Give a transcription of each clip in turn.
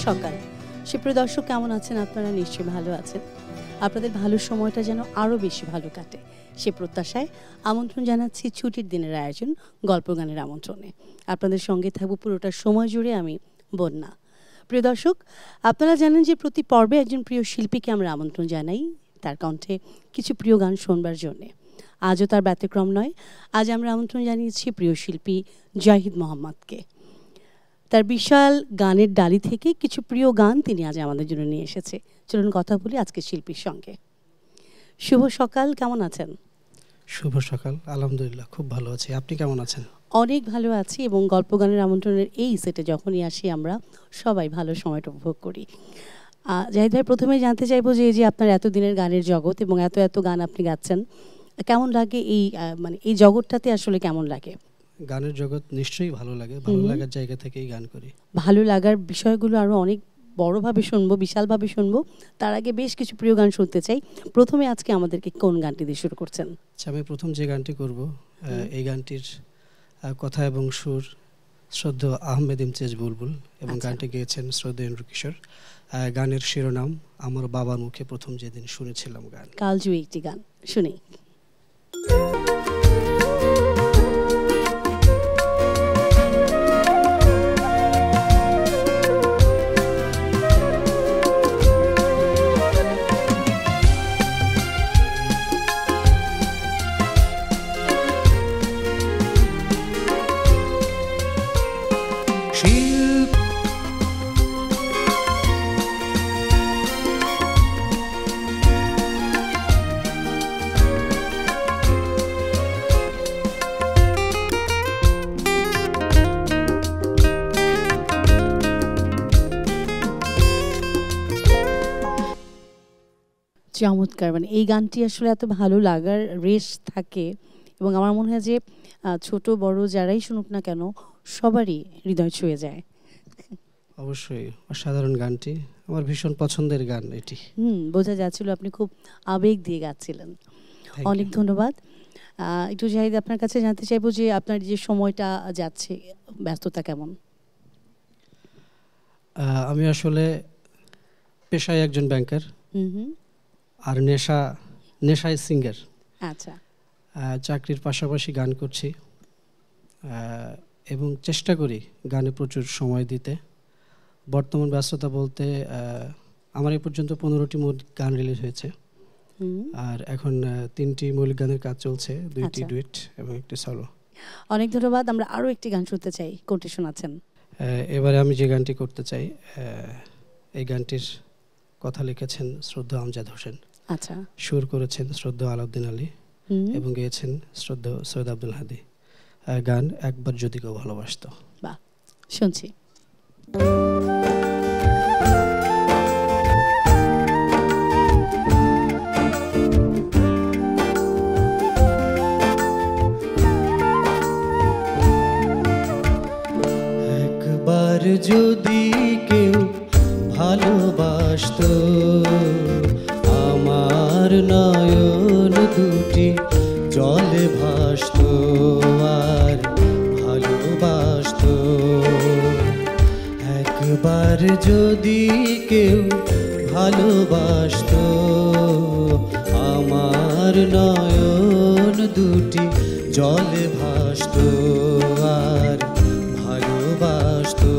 সকাল। সুপ্রিয় দর্শক, কেমন আছেন আপনারা? নিশ্চয়ই ভালো আছেন। আপনাদের ভালো সময়টা যেন আরও বেশি ভালো কাটে সে প্রত্যাশায় আমন্ত্রণ জানাচ্ছি ছুটির দিনের আয়োজন গল্প গানের আমন্ত্রণে। আপনাদের সঙ্গে থাকবো পুরোটা সময় জুড়ে আমি বন্যা। প্রিয় দর্শক, আপনারা জানেন যে প্রতি পর্বে একজন প্রিয় শিল্পীকে আমরা আমন্ত্রণ জানাই তার কণ্ঠে কিছু প্রিয় গান শোনবার জন্যে। আজও তার ব্যতিক্রম নয়। আজ আমরা আমন্ত্রণ জানিয়েছি প্রিয় শিল্পী জাহিদ মোহাম্মদকে। তার বিশাল গানের ডালি থেকে কিছু প্রিয় গান তিনি আজ আমাদের জন্য নিয়ে এসেছে। চলুন কথা বলি আজকে শিল্পীর সঙ্গে। শুভ সকাল, কেমন আছেন? শুভ সকাল, আলহামদুলিল্লাহ খুব ভালো আছি। আপনি কেমন আছেন? অনেক ভালো আছি, এবং গল্প গানের আমন্ত্রণের এই সেটে যখনই আসি আমরা সবাই ভালো সময়টা উপভোগ করি। জাহিদ ভাই, প্রথমে জানতে চাইবো যে এই যে আপনার এতদিনের গানের জগৎ এবং এত এত গান আপনি গাচ্ছেন, কেমন লাগে এই মানে এই জগৎটাতে আসলে কেমন লাগে? গানের জগৎ নিশ্চয়ই ভালো লাগে, ভালো লাগার জায়গা থেকেই গান করি। ভালো লাগার বিষয়গুলো আরও অনেক বড়ভাবে শুনবো, বিশালভাবে শুনবো। তার আগে বেশ কিছু প্রিয় গান শুনতে চাই। প্রথমে আজকে আমাদেরকে কোন গানটি দিয়ে শুরু করছেন? আচ্ছা, আমি প্রথম যে গানটি করব, এই গানটির কথা এবং সুর শ্রদ্ধেয় আহমেদ ইমতিয়াজ বুলবুল, এবং গানটি গেয়েছেন শ্রদ্ধেয় এন্ড্রু কিশোর। গানের শিরোনাম আমার বাবার মুখে প্রথম যেদিন শুনেছিলাম গান। কালজয়ী একটি গান শুনি। চমৎকার, মানে এই গানটি আসলে এত ভালো লাগার রেশ থাকে, এবং আমার মনে হয় যে ছোট বড় যারাই শুনুক না কেন সবারই হৃদয় ছুঁয়ে যায়। অবশ্যই অসাধারণ গানটি, আমার ভীষণ পছন্দের গান এটি। বোঝা যাচ্ছিল আপনি খুব আবেগ দিয়ে গাচ্ছিলেন। অনেক ধন্যবাদ। একটু জাহিদ, আপনার কাছে জানতে চাইবো যে আপনার যে সময়টা যাচ্ছে, ব্যস্ততা কেমন? আমি আসলে পেশায় একজন ব্যাংকার, আর নেশায় সিঙ্গার। আচ্ছা। চাকরির পাশাপাশি গান করছি এবং চেষ্টা করি গানে প্রচুর সময় দিতে। বর্তমান ব্যস্ততা বলতে আমার এই পর্যন্ত 15টি মৌলিক গান রিলিজ হয়েছে, আর এখন 3টি মৌলিক গানের কাজ চলছে, 2টি ডুয়েট এবং 1টি সলো। অনেক ধন্যবাদ। আমরা আরও একটি গান শুনতে চাই, কোনটি শোনাচ্ছেন? এবারে আমি যে গানটি করতে চাই, এই গানটির কথা লিখেছেন শ্রদ্ধেয় আমজাদ হোসেন। আচ্ছা। সুর করেছেন শ্রদ্ধেয় আলাউদ্দিন আলী এবং গেয়েছেন শ্রদ্ধেয় সৈয়দ আব্দুল হাদি। গান একবার যদি কেউ ভালোবাসতো। বাহ, শুনছি। একবার যদি কেউ ভালোবাসতো, আমার নয়ন দুটি জলে ভাসতো আর ভালোবাসতো। একবার যদি কেউ ভালোবাসতো, আমার নয়ন দুটি জলে ভাসতো আর ভালোবাসতো।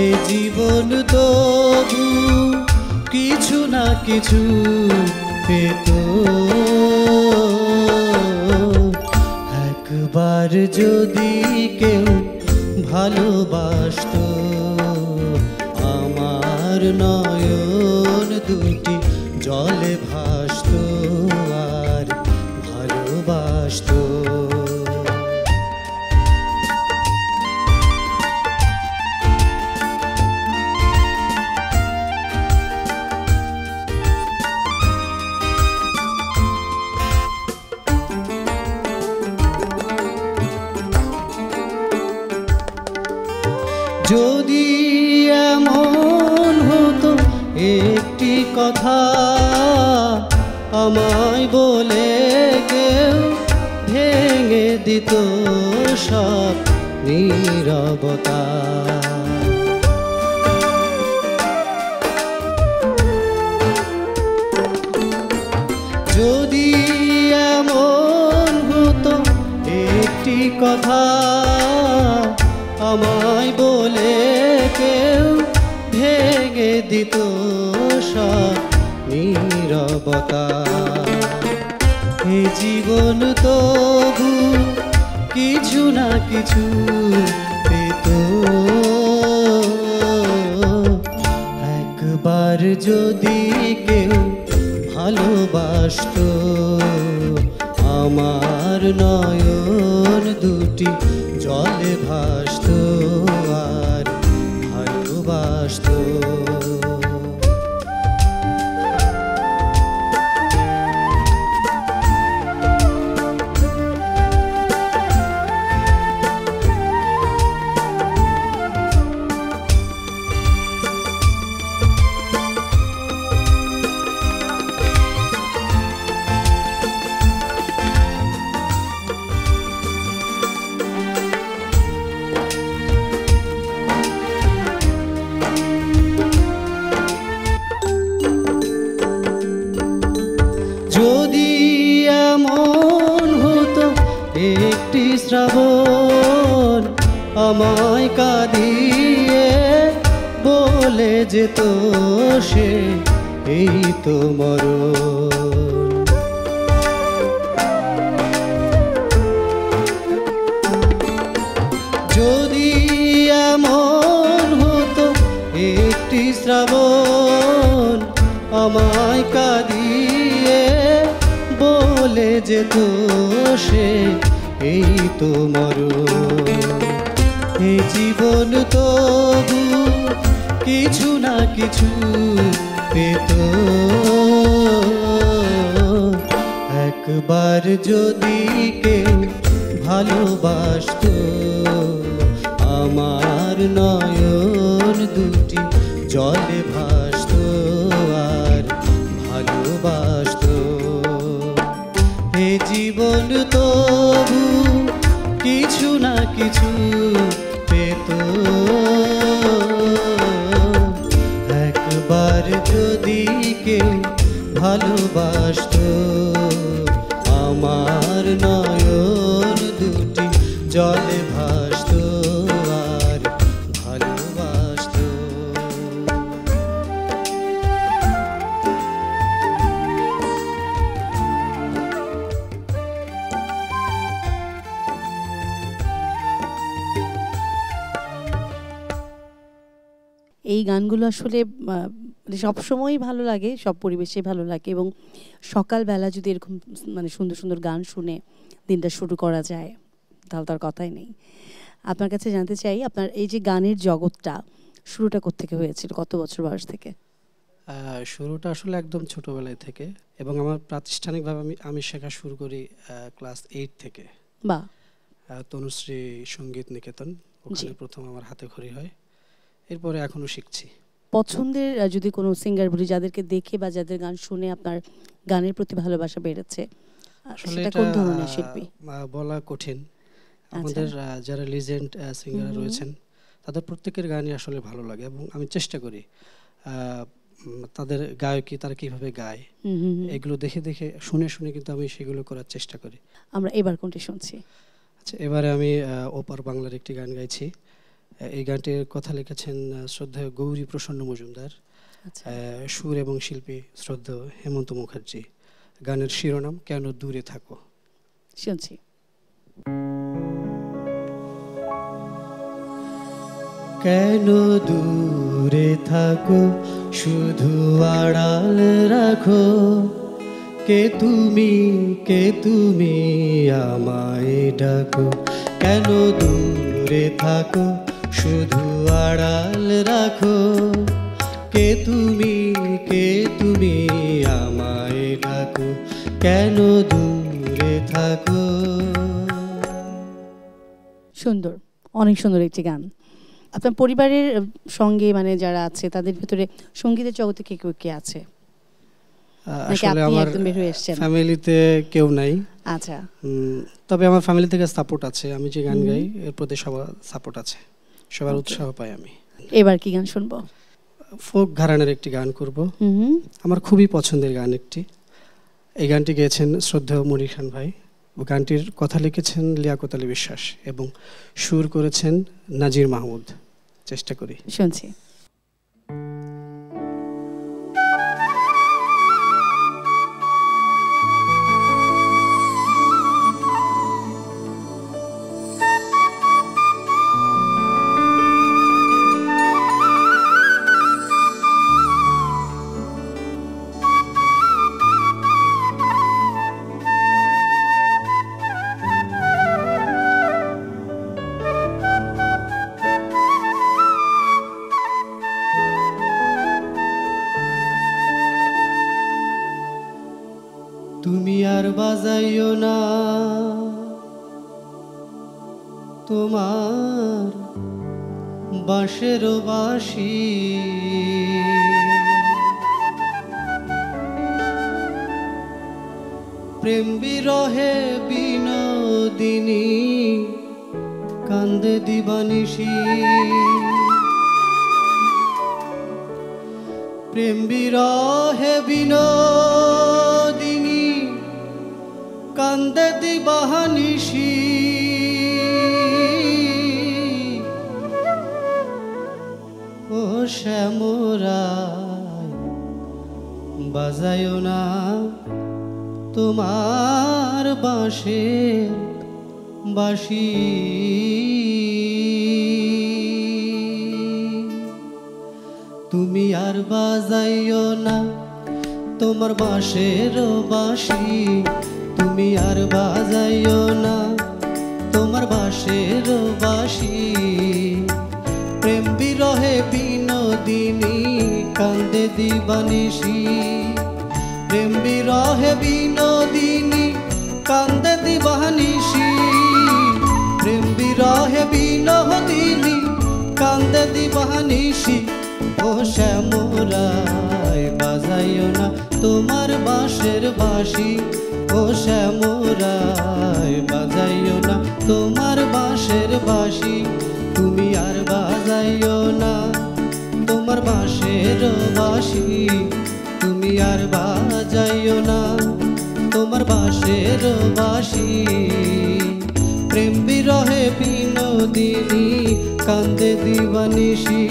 এ জীবন তবু কিছু না কিছু পেত, একবার যদি কেউ ভালোবাসতো, আমার নয়ন দুটি জলে ভাসতো আর ভালোবাসতো। যদি এমন হতো একটি কথা আমায় বলে কেউ ভেঙে দিত সব নীরবতা। কোটি কথা আমায় বলে কেউ ভেঙে দিত সব নীরবতা। এ জীবন তবু কিছু না কিছু পেত। একবার যদি কেউ ভালোবাসতো, আমার নয়ন দুটি জলে ভাসতো আর ভালোবাসতো। যদি এমন হতো একটি শ্রাবণ আমায় কাঁদিয়ে বলে যেত সে এই তো মরণ। যদি এমন হতো একটি শ্রাবণ আমায় কাঁদিয়ে বলে যেত সে এই তো মরণ। এ জীবন তবু কিছু না কিছু পেত। একবার যদি কেউ ভালোবাসতো, আমার নয়ন দুটি জলে ভাসতো আর ভালোবাসতো। এ জীবন তবু কিছু না কিছু পেত। একবার যদি কেউ ভালোবাসতো, আমার নয়ন দুটি জলে ভাসতো আর ভালোবাসতো। এই গানগুলো আসলে সবসময়ই ভালো লাগে, সব পরিবেশে ভালো লাগে, এবং সকালবেলা যদি এরকম মানে সুন্দর সুন্দর গান শুনে দিনটা শুরু করা যায় তাহলে তার কথাই নেই। আপনার কাছে জানতে চাই, আপনার এই যে গানের জগৎটা শুরুটা কোত্থেকে হয়েছিল, কত বছর বয়স থেকে? শুরুটা আসলে একদম ছোটবেলায় থেকে, এবং আমার প্রাতিষ্ঠানিকভাবে আমি শেখা শুরু করি ক্লাস 8 থেকে। বাহ। তনুশ্রী সঙ্গীত নিকেতন, ওখানে প্রথম আমার হাতে খড়ি হয়, এরপরে এখনো শিখছি। পছন্দের যদি কোনো সিঙ্গার বলি, যাদেরকে দেখে বা যাদের গান শুনে আপনার গানের প্রতি ভালোবাসা বেড়েছে, সেটা কোন ধরনের শিল্পী? বলা কঠিন। আমাদের যারা লিজেন্ড সিঙ্গার রয়েছেন তাদের প্রত্যেকের গানই আসলে ভালো লাগে, এবং আমি চেষ্টা করি তাদের গায়কি, তারা কিভাবে গায় এগুলো দেখে দেখে শুনে শুনে কিন্তু আমি সেগুলো করার চেষ্টা করি। আমরা এবার কোনটি শুনছি? আচ্ছা, এবারে আমি ওপার বাংলার একটি গান গাইছি। এই গানটির কথা লিখেছেন শ্রদ্ধেয় গৌরী প্রসন্ন মজুমদার, সুর এবং শিল্পী শ্রদ্ধেয় হেমন্ত মুখার্জি। গানের শিরোনাম কেন দূরে থাকো। শুনছি। কেন দূরে থাকো, শুধু আড়াল রাখো, কে তুমি আমায় ডাকো। কেন দূরে থাকো, শুধু আড়াল রাখো, কে তুমি আমায় ডাকো। কেন দূরে থাকো। সুন্দর, অনেক সুন্দর একটি গান। আপনার পরিবারের সঙ্গে মানে যারা আছে তাদের ভিতরে সঙ্গীতের জগতে কে আছে? আসলে আমার ফ্যামিলিতে কেউ নাই। আচ্ছা, তবে আমার ফ্যামিলি থেকে সাপোর্ট আছে। আমি যে গান গাই এর প্রতি সবার সাপোর্ট আছে, সবার উৎসাহ পাই আমি। এবার কি গান শুনবো? ফোক ঘরানার একটি গান করব, আমার খুবই পছন্দের গান একটি। এই গানটি গেয়েছেন শ্রদ্ধেয় মনির খান ভাই, গানটির কথা লিখেছেন লিয়াকত আলী বিশ্বাস এবং সুর করেছেন নাজির মাহমুদ। চেষ্টা করি, শুনছি। তুমি আর বাজাইও না তোমার বাঁশের বাঁশি, প্রেম বিরহে বিনোদিনী কান্দে দিবানিশি, প্রেম বিরহে বিনোদিনী কান্দে দিবানিশি, ও শ্যামরায় বাজায়ো না তোমার বাঁশের বাঁশি, তুমি আর বাজাইও না তোমার বাঁশের বাঁশি, তুমি আর বাজাইও না তোমার বাঁশের বাঁশি, প্রেম বিরহে বিনোদিনী কান্দে দিবানিশি, প্রেম বিরহে বিনোদিনী কান্দে দিবানিশি, প্রেম বিরহে বিনোদিনী কান্দে দিবানিশি, ও শ্যামরায় বাজাইও না তোমার বাঁশের বাঁশি, ও শ্যামরায় বাজাইও না তোমার বাঁশের বাঁশি, তুমি আর বাজাইও না তোমার বাঁশের বাঁশি, তুমি আর বাজাইও না তোমার বাঁশের বাঁশি, প্রেম বিরহে বিনোদিনী কান্দে দিবানিশি।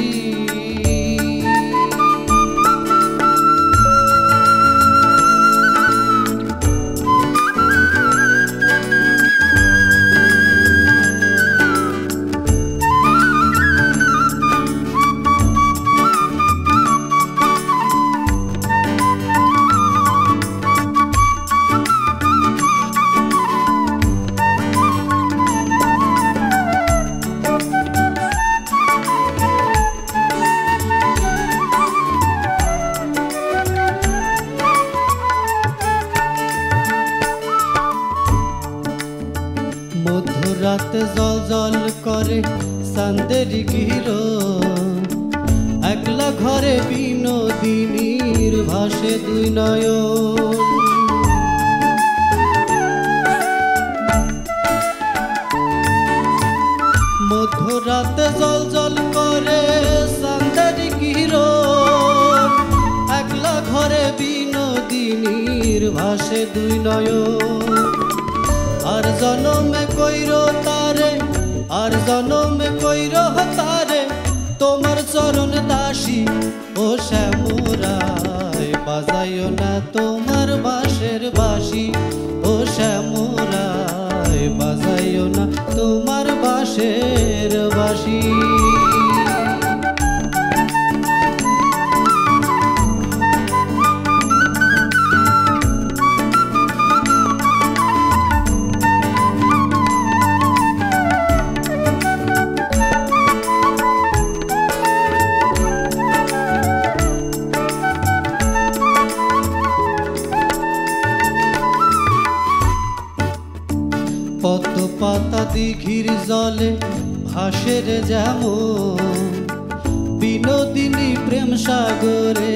মধ্যরাতে জল জল করে চাঁদের কিরণ, একলা ঘরে বিনোদিনীর ভাসে দুই নয়ন, মধ্যরাতে জল জল করে চাঁদের কিরণ, একলা ঘরে বিনোদিনীর ভাসে দুই নয়ন, আর জনমে কইরো তারে, আর জনমে কইরো তারে তোমার চরণ দাসী, ও শ্যামরায় বাজাইও না তোমার বাঁশের বাঁশি, ও শ্যামরায় বাজাইও না তোমার বাঁশের বাঁশি। পদ্ম পাতা দিঘির জলে ভাসে রে যেমন, বিনোদিনী প্রেম সাগরে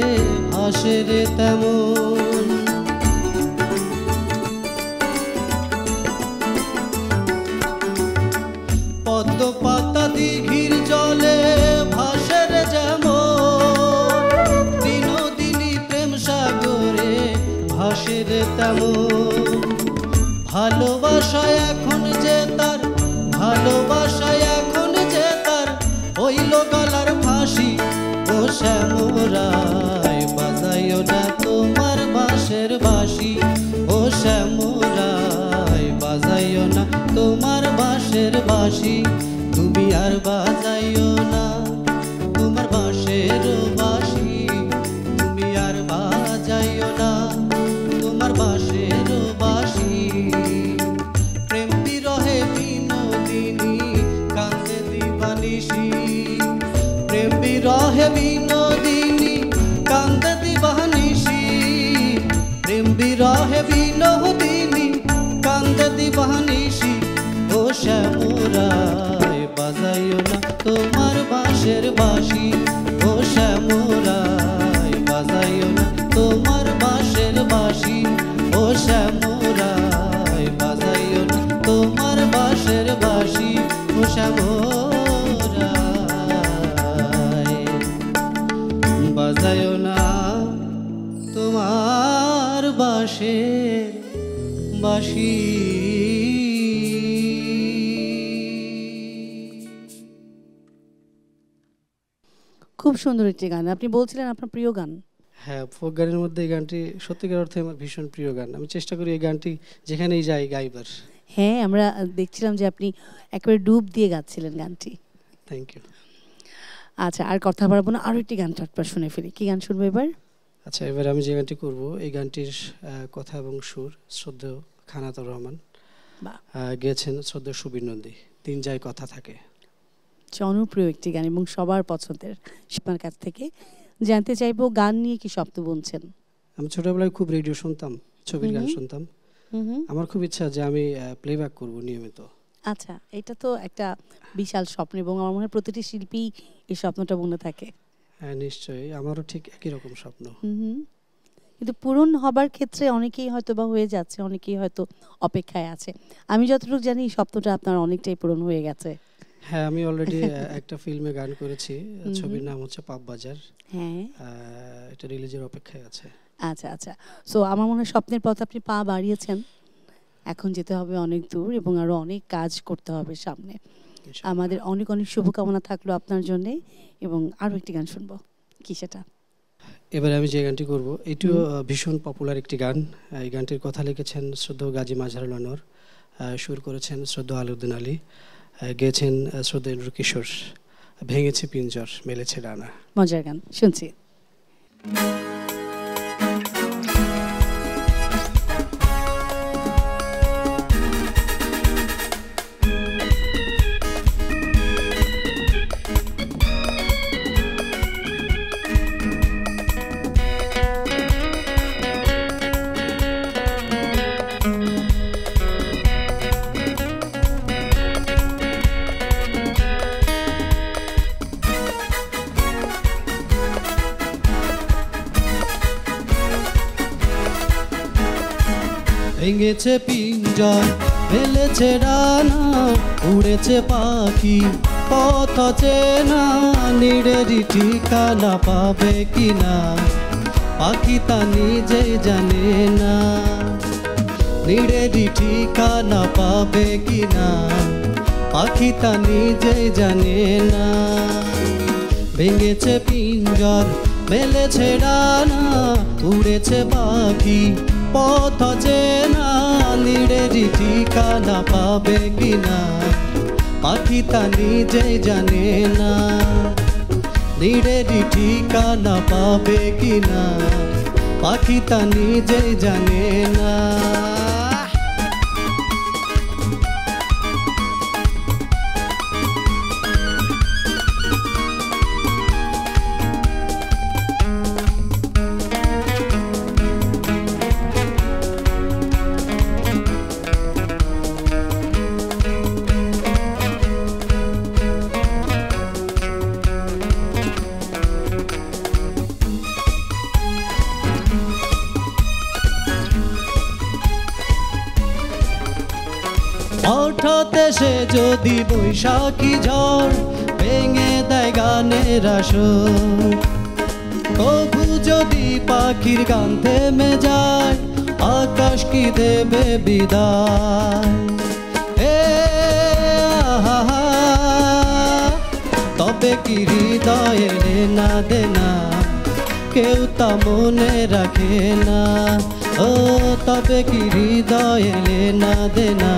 ভাসে রে তেমন, পদ্ম পাতা দিঘির জলে ভাসে রে যেমন, বিনোদিনী প্রেম সাগরে ভাসে রে তেমন, ভালোবাসায় এখন যে তার, ভালোবাসায় এখন যে তার হইল গলার ফাঁসি। ও শ্যামরায় বাজাইও না তোমার বাঁশের বাঁশি, ও শ্যামরায় বাজাইও না তোমার বাঁশের বাঁশি। তুমি আর বাজাইও না তোমার বাঁশের বাঁশি, তুমি আর বাজাইও না তোমার বাঁশের বাঁশি। প্রেম বিরহে বিনোদিনী কান্দে দিবানিশি, প্রেম বিরহে বিনোদিনী কান্দে দিবানিশি, প্রেম বিরহে বিনোদিনী কান্দে দিবানিশি। ও শ্যামরায় বাজাইও না তোমার বাঁশের বাঁশি, ও শ্যামরায় বাজাইও না তোমার বাঁশের বাঁশি, ও শ্যামরায় বাজাইও না তোমার বাঁশের বাঁশি, ও শ্যামরায় বাজাইও না তোমার বাঁশের বাঁশি। খুব সুন্দর একটি গান। আপনি বলছিলেন আপনার প্রিয় গান। হ্যাঁ, ফোক গানের মধ্যে এই গানটি সত্যিকার অর্থে আমার ভীষণ প্রিয় গান। আমি চেষ্টা করি এই গানটি যেখানেই যাই গাইবার। হ্যাঁ, আমরা দেখছিলাম যে আপনি একেবারে ডুব দিয়ে গাচ্ছিলেন গানটি। Thank you. আচ্ছা, আর কথা বাড়াবো না, আরও একটি গান চটপট শুনে ফেলি। কি গান শুনবো এবার? আচ্ছা, এবার আমি যে গানটি করব এই গানটির কথা এবং সুর শ্রদ্ধেয় খানাতুর রহমান, গেয়েছেন শ্রদ্ধেয় সুবীর নন্দী। দিন যায় কথা থাকে। জনপ্রিয় একটি গান এবং সবার পছন্দের। আপনার কাছ থেকে জানতে চাইবো গান নিয়ে কি স্বপ্ন বুনছেন? আমি ছোটবেলায় খুব রেডিও শুনতাম, ছবির গান শুনতাম। আমার খুব ইচ্ছা যে আমি প্লেব্যাক করব নিয়মিত। আচ্ছা, এটা তো একটা বিশাল স্বপ্ন এবং আমার মনে হয় প্রতিটি শিল্পী এই স্বপ্নটা বুনে থাকে। হ্যাঁ, নিশ্চয়ই, আমারও ঠিক একই রকম স্বপ্ন। কিন্তু পূরণ হবার ক্ষেত্রে অনেকেই হয়তো বা হয়ে যাচ্ছে, অনেকেই হয়তো অপেক্ষায় আছে। আমি যতটুকু জানি এই স্বপ্নটা আপনার অনেকটাই পূরণ হয়ে গেছে। হ্যাঁ, আমি অলরেডি একটা ফিল্মে গান করেছি, ছবির নাম হচ্ছে পাপ বাজার। হ্যাঁ, এটা রিলিজের অপেক্ষায় আছে। আচ্ছা আচ্ছা, সো আমার মনে হয় স্বপ্নের পথ আপনি পা বাড়িয়েছেন। এখন যেতে হবে অনেক দূর এবং আরো অনেক কাজ করতে হবে সামনে। আমাদের অনেক অনেক শুভকামনা থাকলো আপনার জন্য। এবং আরো একটি গান শুনবো, কি সেটা? এবারে আমি যে গানটি করব এটিও ভীষণ পপুলার একটি গান। এই গানটির কথা লিখেছেন শ্রদ্ধেয় গাজী মাজহারুল আনোয়ার, সুর করেছেন শ্রদ্ধেয় আলাউদ্দিন আলী, গেয়েছেন শ্রদ্ধেয় ইন্দ্র কিশোর। ভেঙেছে পিঞ্জর মেলেছে ডানা। মজার গান শুনছি। ভেঙেছে পিঞ্জর মেলেছে ডানা, উড়েছে পাখি পথ চেনা, নিড়েরই ঠিকানা পাবে কিনা পাখি তা নিজে জানে না, নিড়েরই ঠিকানা পাবে কিনা পাখি তা নিজে জানে না। ভেঙেছে পিঞ্জর মেলেছে ডানা, উড়েছে পাখি পথ চেনা, নিড়েরই ঠিকানা পাবে কিনা পাখি তা নিজে জানে না, নিড়েরই ঠিকানা পাবে কিনা পাখি তা নিজে জানে না। হঠাৎ এসে যদি বৈশাখী ঝড় ভেঙে দেয় গানের আসর, তবু যদি পাখির গান থেমে যায়, আকাশ কি দেবে বিদায়। তবে কি হৃদয়ে না দেনা কেউ তা মনে রাখে না। ও তবে কি হৃদয়ে না দেনা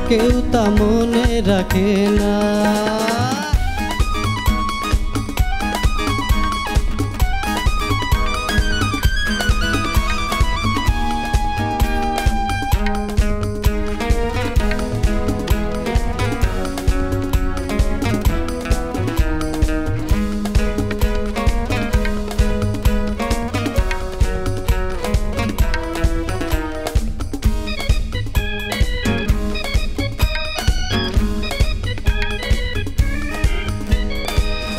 কেউ তা মনে রাখে না।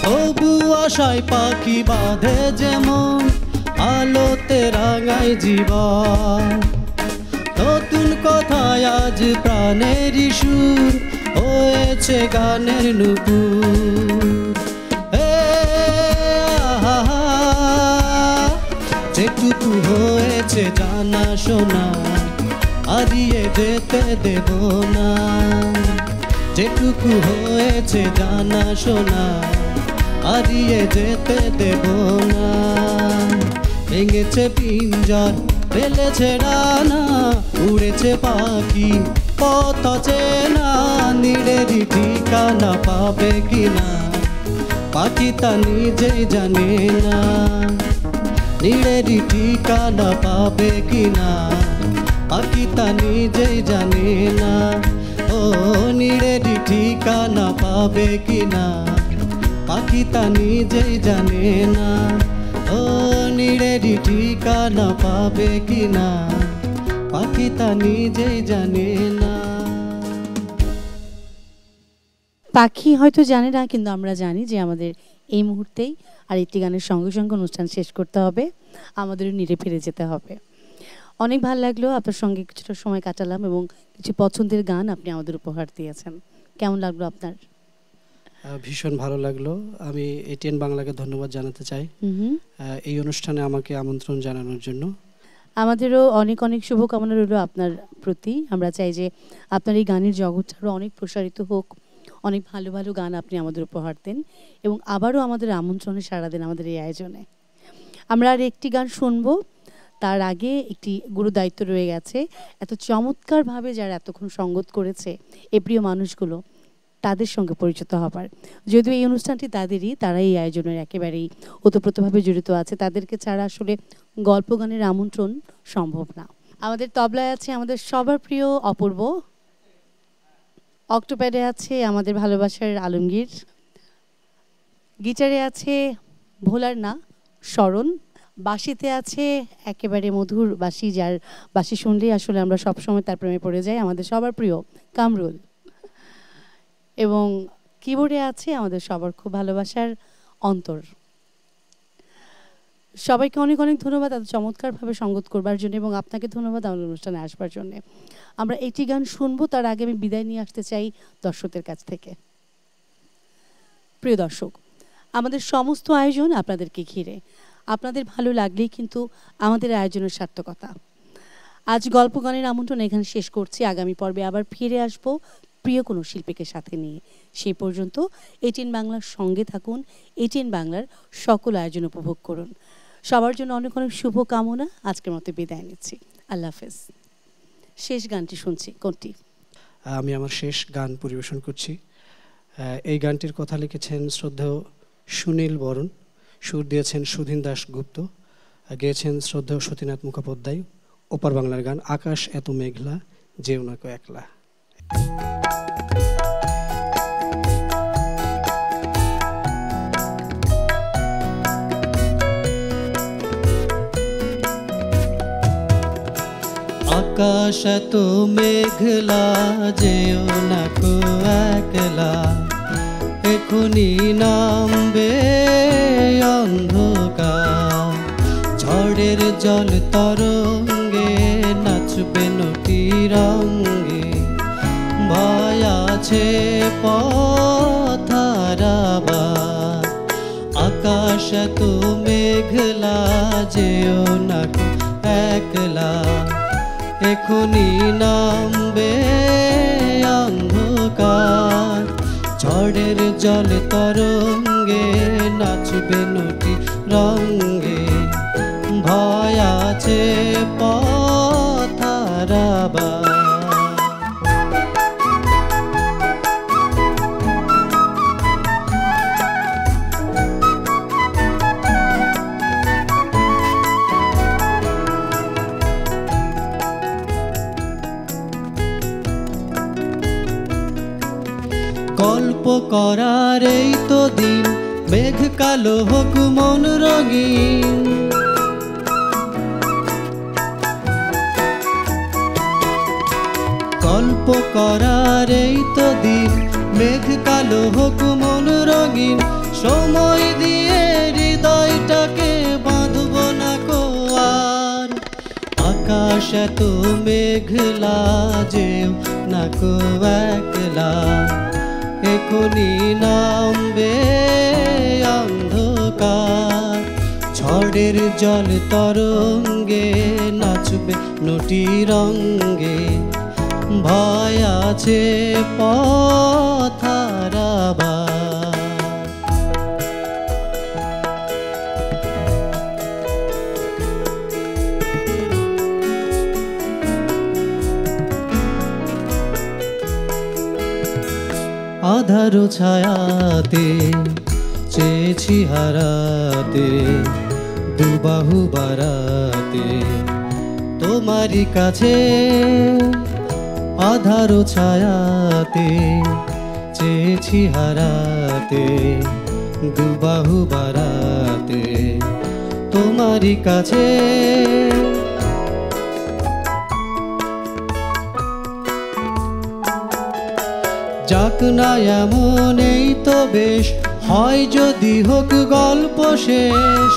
তবু আশায় পাখি বাঁধে যেমন আলোতে রাঙায় জীবন। নতুন কথায় আজ প্রাণের সুর হয়েছে গানের নুপুর। যেটুকু হয়েছে জানা শোনা হারিয়ে যেতে দেব না। যেটুকু হয়েছে জানা শোনা হারিয়ে যেতে দেব না। ভেঙেছে পিঞ্জর ফেলেছে ডানা উড়েছে পাখি পথ চেনা। নীড়েরই ঠিকানা পাবে কিনা পাখি তা নিজেই জানে না। নীড়েরই ঠিকানা পাবে কিনা পাখি তা নিজেই জানে না। ও নীড়েরই ঠিকানা পাবে কিনা পাখি তা নিজেই জানে না। ও নীড়েরই ঠিকানা পাবে কিনা পাখি তা নিজেই জানে না। পাখি হয়তো জানে না, কিন্তু আমরা জানি যে আমাদের এই মুহূর্তেই আর একটি গানের সঙ্গে সঙ্গে অনুষ্ঠান শেষ করতে হবে, আমাদেরও নিরে ফিরে যেতে হবে। অনেক ভালো লাগলো আপনার সঙ্গে কিছুটা সময় কাটালাম এবং কিছু পছন্দের গান আপনি আমাদের উপহার দিয়েছেন। কেমন লাগলো আপনার? ভীষণ ভালো লাগলো। আমি এটিএন বাংলাকে ধন্যবাদ জানাতে চাই এই অনুষ্ঠানে আমাকে আমন্ত্রণ জানানোর জন্য। আমাদেরও অনেক অনেক শুভকামনা রইল আপনার প্রতি। আমরা চাই যে আপনার এই গানের জগৎ আরও অনেক প্রসারিত হোক, অনেক ভালো ভালো গান আপনি আমাদের উপহার দেন এবং আবারও আমাদের আমন্ত্রণে সাড়া দেন আমাদের এই আয়োজনে। আমরা আর একটি গান শুনবো, তার আগে একটি গুরু দায়িত্ব রয়ে গেছে। এত চমৎকারভাবে যারা এতক্ষণ সঙ্গত করেছে এই প্রিয় মানুষগুলো, তাদের সঙ্গে পরিচিত হবার। যদিও এই অনুষ্ঠানটি তাদেরই, তারা এই আয়োজনের একেবারেই ওতপ্রোতভাবে জড়িত আছে। তাদেরকে ছাড়া আসলে গল্প গানের আমন্ত্রণ সম্ভব না। আমাদের তবলায় আছে আমাদের সবার প্রিয় অপূর্ব, অক্টোপ্যাডে আছে আমাদের ভালোবাসার আলমগীর, গিটারে আছে ভোলার না শরণ, বাঁশিতে আছে একেবারে মধুর বাঁশি, যার বাঁশি শুনলেই আসলে আমরা সবসময় তার প্রেমে পড়ে যাই, আমাদের সবার প্রিয় কামরুল, এবং কিবোর্ডে আছে আমাদের সবার খুব ভালোবাসার অন্তর। সবাইকে অনেক অনেক ধন্যবাদ এত চমৎকারভাবে সঙ্গত করবার জন্য এবং আপনাকে ধন্যবাদ আমাদের অনুষ্ঠানে আসবার জন্য। আমরা একটি গান শুনবো, তার আগে আমি বিদায় নিয়ে আসতে চাই দর্শকদের কাছ থেকে। প্রিয় দর্শক, আমাদের সমস্ত আয়োজন আপনাদেরকে ঘিরে, আপনাদের ভালো লাগলেই কিন্তু আমাদের আয়োজনের সার্থকতা। আজ গল্প গানের আমন্ত্রণ এখানে শেষ করছি। আগামী পর্বে আবার ফিরে আসবো প্রিয় কোনো শিল্পীকে সাথে নিয়ে। সেই পর্যন্ত এটিএন বাংলার সঙ্গে থাকুন, এটিএন বাংলার সকল আয়োজন উপভোগ করুন। সবার জন্য অনেক অনেক শুভ কামনা। আজকের মতো বিদায় নিচ্ছি, আল্লাহ হাফেজ। শেষ গানটি শুনছি কোনটি? আমি আমার শেষ গান পরিবেশন করছি। এই গানটির কথা লিখেছেন শ্রদ্ধেয় সুনীল বরণ, সুর দিয়েছেন সুধীন দাশগুপ্ত, গেয়েছেন শ্রদ্ধেয় সতীনাথ মুখোপাধ্যায়। ওপার বাংলার গান, আকাশ এত মেঘলা যেও না কো একলা। আকাশ এত মেঘলা যেও না কো একলা, এখনি নামবে অন্ধকার। ঝড়ের জল তরঙ্গে নাচবে নটি রঙ্গে, ভয় আছে পথ হারাবার। আকাশ এত মেঘলা যেও না কো একলা, এখনি নামবে অন্ধকার। ঝড়ের জল তরঙ্গে নাচবে নটি রঙ্গে, ভয় আছে পথ হারাবার। গল্প করার এই তো দিন, মেঘ কালো হোক মন রঙিন। গল্প করার এই তো দিন, মেঘ কালো হোক মন রঙিন। সময় দিয়ে হৃদয়টাকে বাঁধব না কো আর। আকাশ এত মেঘলা, যেও না কো একলা, এখনি নামবে অন্ধকার। ঝড়ের জল তরঙ্গে নাচবে নটি রঙ্গে, ভয় আছে পথ হারাবার। আধারো ছায়াতে চেয়েছি হারাতে, দুবাহু বাড়াতে তোমারই কাছে। আধারো ছায়াতে চেয়েছি হারাতে, দুবাহু বাড়াতে তোমারই কাছে। যাক না এমন এই তো বেশ, হয় যদি হোক গল্প শেষ।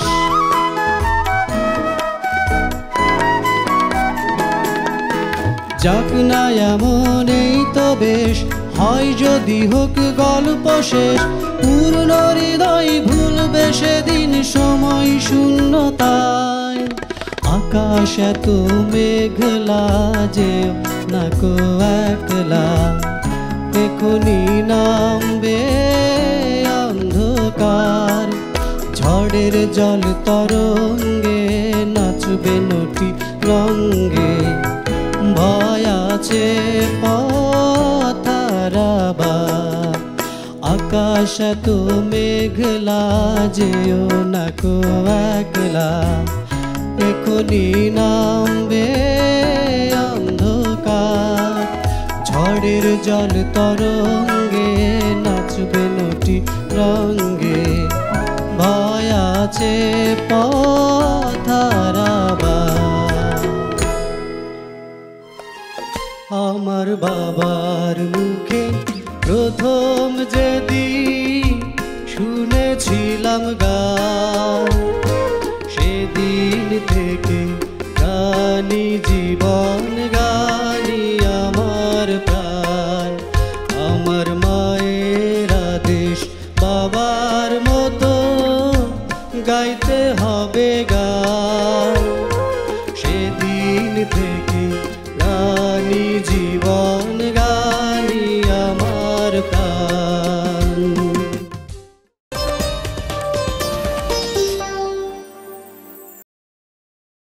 যাক না এমন এই তো বেশ, হয় যদি হোক গল্প শেষ। পূর্ণ হৃদয় ভুলবে সেদিন সময় শূন্যতায়। আকাশ এত মেঘলা, যেও না কো একলা, এখনি নামবে অন্ধকার। ঝড়ের জল তরঙ্গে নাচবে নটি রঙ্গে, ভয় আছে পথ হারাবার। আকাশ এত মেঘলা, যেও না কো একলা, এখনি নামবে অন্ধকার। ঝড়ের জল তরঙ্গে নাচবে নটি রঙ্গে, ভয় আছে পথ হারাবার। আমার বাবার মুখে প্রথম যেদিন শুনেছিলাম গান, সেদিন থেকে গানই জীবন